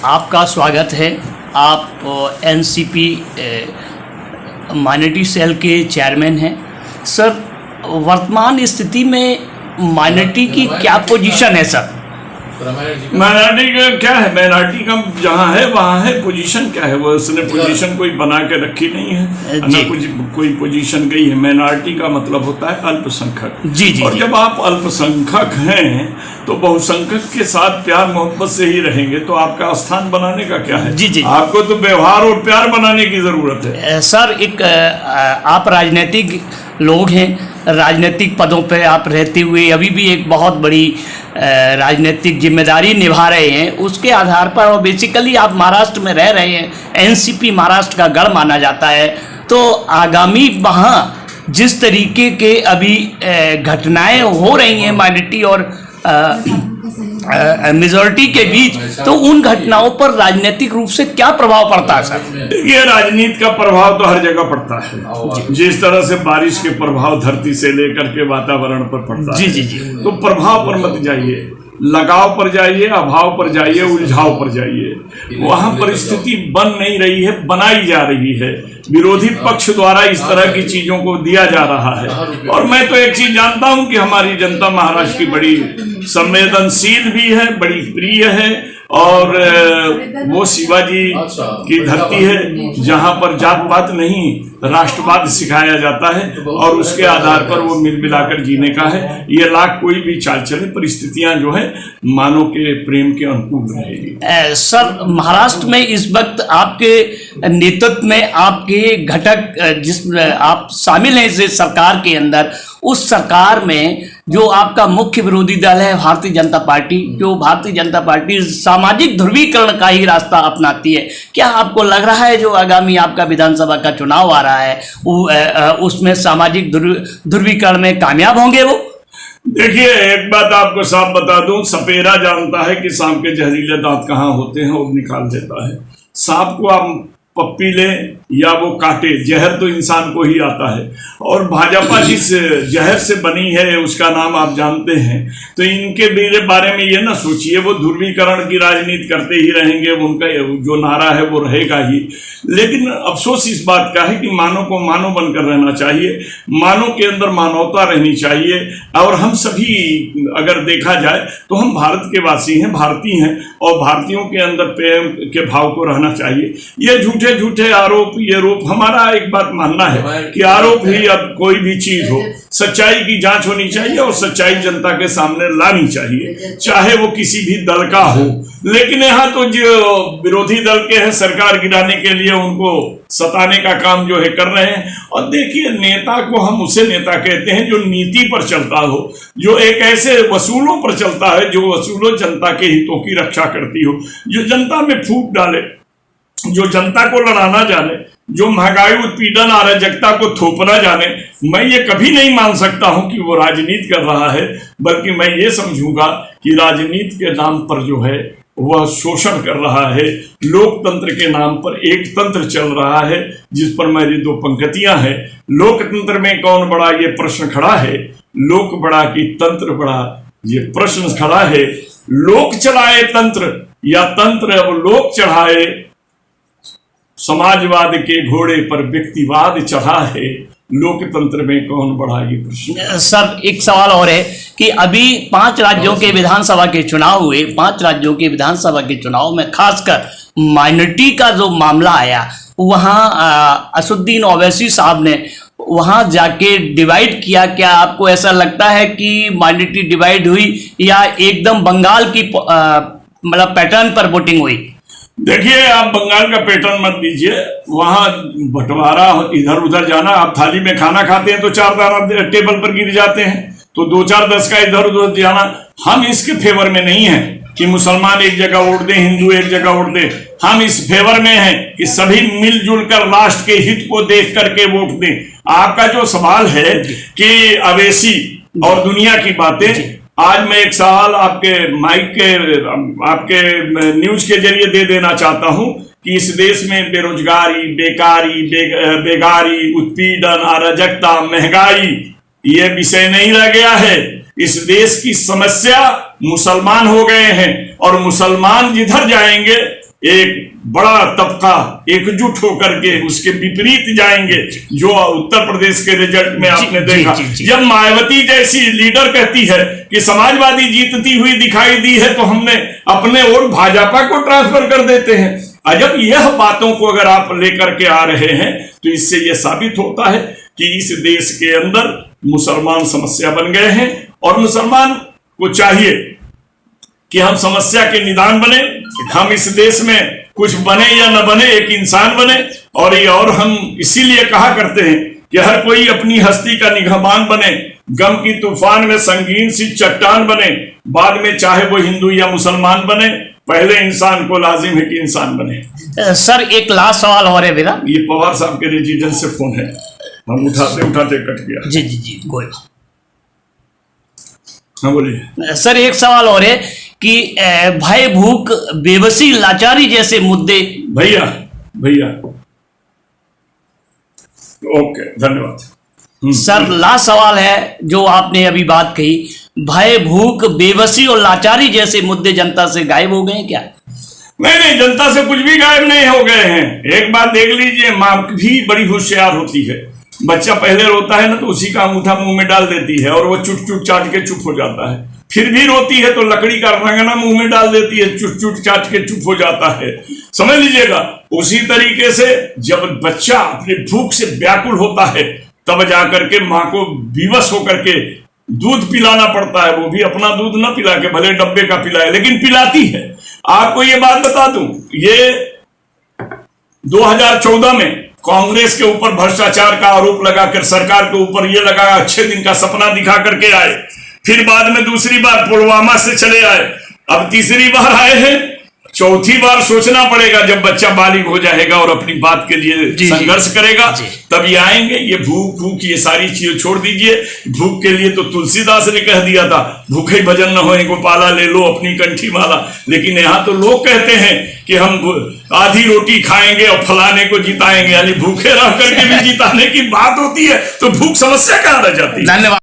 आपका स्वागत है। आप एनसीपी माइनॉरिटी सेल के चेयरमैन हैं। सर, वर्तमान स्थिति में माइनॉरिटी की क्या पोजीशन है सर? माइनॉरिटी का क्या है? माइनॉरिटी का जहाँ है वहाँ है। पोजीशन क्या है? वो उसने पोजीशन कोई बना के रखी नहीं है ना, कोई पोजीशन गई है। माइनॉरिटी का मतलब होता है अल्पसंख्यक। जी। और जब आप अल्पसंख्यक हैं तो बहुसंख्यक के साथ प्यार मोहब्बत से ही रहेंगे, तो आपका स्थान बनाने का क्या है? जी। आपको तो व्यवहार और प्यार बनाने की जरूरत है। सर, एक आप राजनीतिक लोग हैं, राजनीतिक पदों पे आप रहते हुए अभी भी एक बहुत बड़ी राजनीतिक जिम्मेदारी निभा रहे हैं। उसके आधार पर, और बेसिकली आप महाराष्ट्र में रह रहे हैं, एनसीपी महाराष्ट्र का गढ़ माना जाता है, तो आगामी वहाँ जिस तरीके के अभी घटनाएं हो रही हैं माइनॉरिटी और मेजॉरिटी के बीच, तो उन घटनाओं पर राजनीतिक रूप से क्या प्रभाव पड़ता है सर? ये राजनीति का प्रभाव तो हर जगह पड़ता है। जिस तरह से बारिश के प्रभाव धरती से लेकर के वातावरण पर पड़ता है। जी। तो प्रभाव पर मत जाइए, लगाव पर जाइए, अभाव पर जाइए, उलझाव पर जाइए। वहां परिस्थिति बन नहीं रही है, बनाई जा रही है। विरोधी पक्ष द्वारा इस तरह की चीजों को दिया जा रहा है। और मैं तो एक चीज जानता हूं कि हमारी जनता महाराष्ट्र की बड़ी संवेदनशील भी है, बड़ी प्रिय है, और वो शिवाजी की धरती है जहां पर जात पात नहीं राष्ट्रवाद सिखाया जाता है, और उसके आधार पर वो मिल मिलाकर जीने का है। ये लाख कोई भी चाल चले, परिस्थितियां जो है मानव के प्रेम के अनुकूल रहेगी। सर, महाराष्ट्र में इस वक्त आपके नेतृत्व में आपके घटक जिसमें आप शामिल हैं इस सरकार के अंदर, उस सरकार में जो आपका मुख्य विरोधी दल है भारतीय जनता पार्टी, जो भारतीय जनता पार्टी सामाजिक ध्रुवीकरण का ही रास्ता अपनाती है, क्या आपको लग रहा है जो आगामी आपका विधानसभा का चुनाव आ रहा है उसमें सामाजिक ध्रुवीकरण में कामयाब होंगे वो? देखिए, एक बात आपको साफ बता दूं, सपेरा जानता है कि सांप के जहरीले दांत कहाँ होते हैं और निकाल देता है। सांप को आप पप्पी ले या वो काटे, जहर तो इंसान को ही आता है। और भाजपा जिस जहर से बनी है उसका नाम आप जानते हैं। तो इनके मेरे बारे में ये ना सोचिए, वो ध्रुवीकरण की राजनीति करते ही रहेंगे, उनका जो नारा है वो रहेगा ही। लेकिन अफसोस इस बात का है कि मानव को मानव बनकर रहना चाहिए, मानव के अंदर मानवता रहनी चाहिए। और हम सभी अगर देखा जाए तो हम भारत के वासी हैं, भारतीय हैं, और भारतीयों के अंदर प्रेम के भाव को रहना चाहिए। ये झूठे आरोप, ये रूप, हमारा एक बात मानना है कि आरोप ही अब कोई भी चीज हो, सच्चाई की जांच होनी चाहिए और सच्चाई जनता के सामने लानी चाहिए, चाहे वो किसी भी दल का हो। लेकिन यहाँ तो जो विरोधी दल के हैं, सरकार गिराने के लिए उनको सताने का काम जो है कर रहे हैं। और देखिए, नेता को हम उसे नेता कहते हैं जो नीति पर चलता हो, जो एक ऐसे वसूलों पर चलता है जो वसूलों जनता के हितों की रक्षा करती हो, जो जनता में फूट डाले, जो जनता को लड़ाना जाने, जो महंगाई उत्पीड़न अराजकता को थोपना जाने। मैं ये कभी नहीं मान सकता हूं कि वो राजनीति कर रहा है, बल्कि मैं ये समझूंगा कि राजनीति के नाम पर जो है वह शोषण कर रहा है। लोकतंत्र के नाम पर एक तंत्र चल रहा है जिस पर मेरी दो पंक्तियां हैं। लोकतंत्र में कौन बड़ा, ये प्रश्न खड़ा है। लोक बड़ा कि तंत्र बड़ा, ये प्रश्न खड़ा है। लोक चलाए तंत्र या तंत्र अब लोक चढ़ाए, समाजवाद के घोड़े पर व्यक्तिवाद चढ़ा है। लोकतंत्र में कौन बड़ा, ये प्रश्न। सर, एक सवाल और है कि अभी 5 राज्यों के विधानसभा के चुनाव हुए। 5 राज्यों के विधानसभा के चुनाव में खासकर माइनॉरिटी का जो मामला आया, वहाँ असदुद्दीन ओवैसी साहब ने वहाँ जाके डिवाइड किया। क्या आपको ऐसा लगता है कि माइनॉरिटी डिवाइड हुई या एकदम बंगाल की मतलब पैटर्न पर वोटिंग हुई? देखिए, आप बंगाल का पैटर्न मत दीजिए। वहां बंटवारा इधर उधर जाना, आप थाली में खाना खाते हैं तो 4 दाना टेबल पर गिर जाते हैं, तो 2 4 10 का इधर उधर जाना। हम इसके फेवर में नहीं हैं कि मुसलमान एक जगह वोट दें, हिंदू एक जगह वोट दें। हम इस फेवर में हैं कि सभी मिलजुल कर राष्ट्र के हित को देख करके वोट दें। आपका जो सवाल है कि अवैसी और दुनिया की बातें, आज मैं एक सवाल आपके माइक के, आपके न्यूज के जरिए दे देना चाहता हूं कि इस देश में बेरोजगारी, बेकारी, बेगारी, उत्पीड़न, अराजकता, महंगाई ये विषय नहीं रह गया है। इस देश की समस्या मुसलमान हो गए हैं, और मुसलमान जिधर जाएंगे एक बड़ा तबका एकजुट होकर के उसके विपरीत जाएंगे, जो उत्तर प्रदेश के रिजल्ट में आपने देखा। जब मायावती जैसी लीडर कहती है कि समाजवादी जीतती हुई दिखाई दी है तो हमने अपने और भाजपा को ट्रांसफर कर देते हैं। अजब यह बातों को अगर आप लेकर के आ रहे हैं तो इससे यह साबित होता है कि इस देश के अंदर मुसलमान समस्या बन गए हैं, और मुसलमान को चाहिए कि हम समस्या के निदान बने, हम इस देश में कुछ बने या न बने एक इंसान बने। और हम इसीलिए कहा करते हैं कि हर कोई अपनी हस्ती का निगहबान बने, गम की तूफान में संगीन सी चट्टान बने, बाद में चाहे वो हिंदू या मुसलमान बने, पहले इंसान को लाजिम है कि इंसान बने। सर एक लास्ट सवाल और है मेरा। ये पवार साहब के रेजिडेंस से फोन है, हम उठाते उठाते कट गया। जी जी जी कोई बात। हाँ बोलिए सर एक सवाल और है कि भय भूख बेबसी लाचारी जैसे मुद्दे। भैया ओके धन्यवाद। सर लास्ट सवाल है जो आपने अभी बात कही, भय भूख बेबसी और लाचारी जैसे मुद्दे जनता से गायब हो गए हैं क्या? नहीं, जनता से कुछ भी गायब नहीं हो गए हैं। एक बात देख लीजिए, माँ भी बड़ी होशियार होती है। बच्चा पहले रोता है ना तो उसी का अंगूठा मुंह में डाल देती है और वो चुट चुट चाट के चुप हो जाता है। फिर भी रोती है तो लकड़ी का रंगना मुंह में डाल देती है, चुट चुट चाट के चुप हो जाता है। समझ लीजिएगा, उसी तरीके से जब बच्चा अपनी भूख से व्याकुल होता है तब जाकर के माँ को विवश होकर के दूध पिलाना पड़ता है। वो भी अपना दूध ना पिला के, भले डब्बे का पिलाए, लेकिन पिलाती है। आपको ये बात बता दूं, ये 2014 में कांग्रेस के ऊपर भ्रष्टाचार का आरोप लगाकर सरकार के ऊपर ये लगा, अच्छे दिन का सपना दिखा करके आए, फिर बाद में दूसरी बार पुलवामा से चले आए, अब तीसरी बार आए हैं, चौथी बार सोचना पड़ेगा जब बच्चा बालिग हो जाएगा और अपनी बात के लिए संघर्ष करेगा तब ये आएंगे। ये भूख ये सारी चीजें छोड़ दीजिए। भूख के लिए तो तुलसीदास ने कह दिया था, भूखे भजन न होए गोपाला, ले लो अपनी कंठी माला। लेकिन यहाँ तो लोग कहते हैं कि हम आधी रोटी खाएंगे और फलाने को जिताएंगे, यानी भूखे रह करके भी जिताने की बात होती है, तो भूख समस्या कहाँ रह जाती है। धन्यवाद।